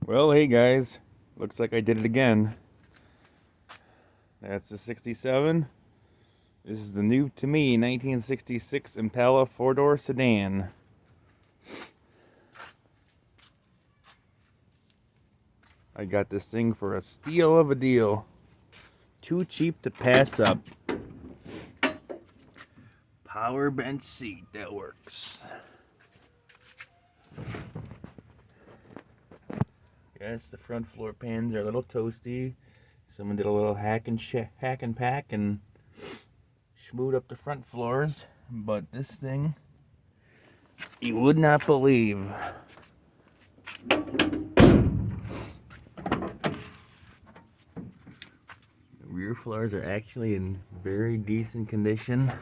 Well, hey guys, looks like I did it again. That's the 67. This is the new to me 1966 Impala four-door sedan. I got this thing for a steal of a deal. Too cheap to pass up. Power bench seat that works. Yes, the front floor pans are a little toasty. Someone did a little hack and pack and schmoed up the front floors. But this thing, you would not believe. Rear floors are actually in very decent condition.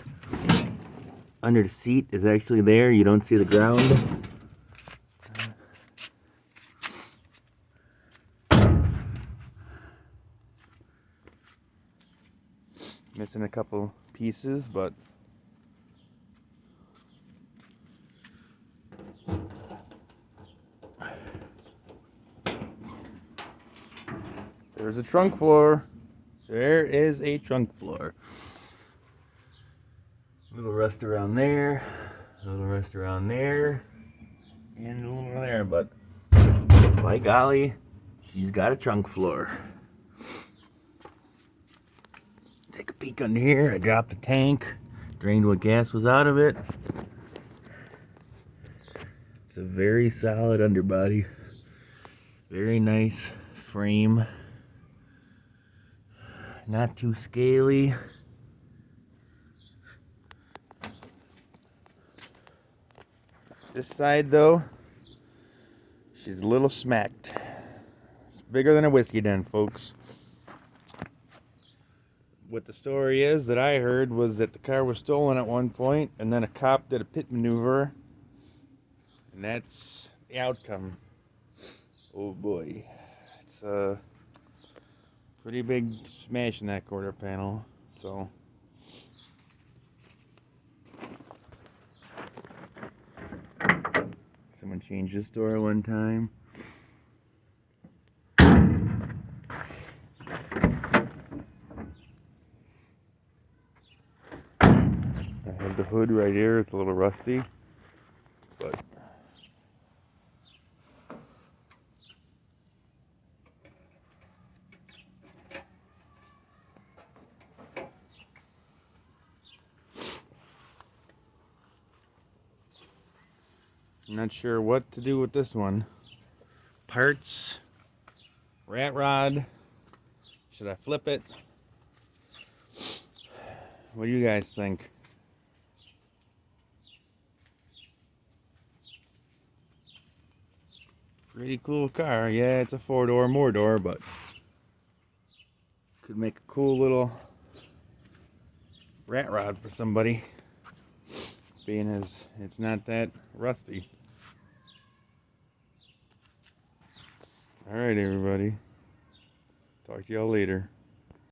Under the seat is actually there. You don't see the ground. Missing a couple pieces, but there's a trunk floor. There is a trunk floor. A little rust around there, a little rust around there, and a little there, but by golly, she's got a trunk floor. Take a peek under here. I dropped the tank, drained what gas was out of it. It's a very solid underbody. Very nice frame. Not too scaly. This side though, she's a little smacked. It's bigger than a whiskey den, folks. What the story is that I heard was that the car was stolen at one point, and then a cop did a pit maneuver, and that's the outcome. Oh boy, it's a pretty big smash in that quarter panel. So someone changed this door one time. I have the hood right here. It's a little rusty, but I'm not sure what to do with this one. Parts, rat rod. Should I flip it? What do you guys think? Pretty cool car. Yeah, it's a four-door, more door, but could make a cool little rat rod for somebody, being as it's not that rusty. Alright everybody, talk to y'all later.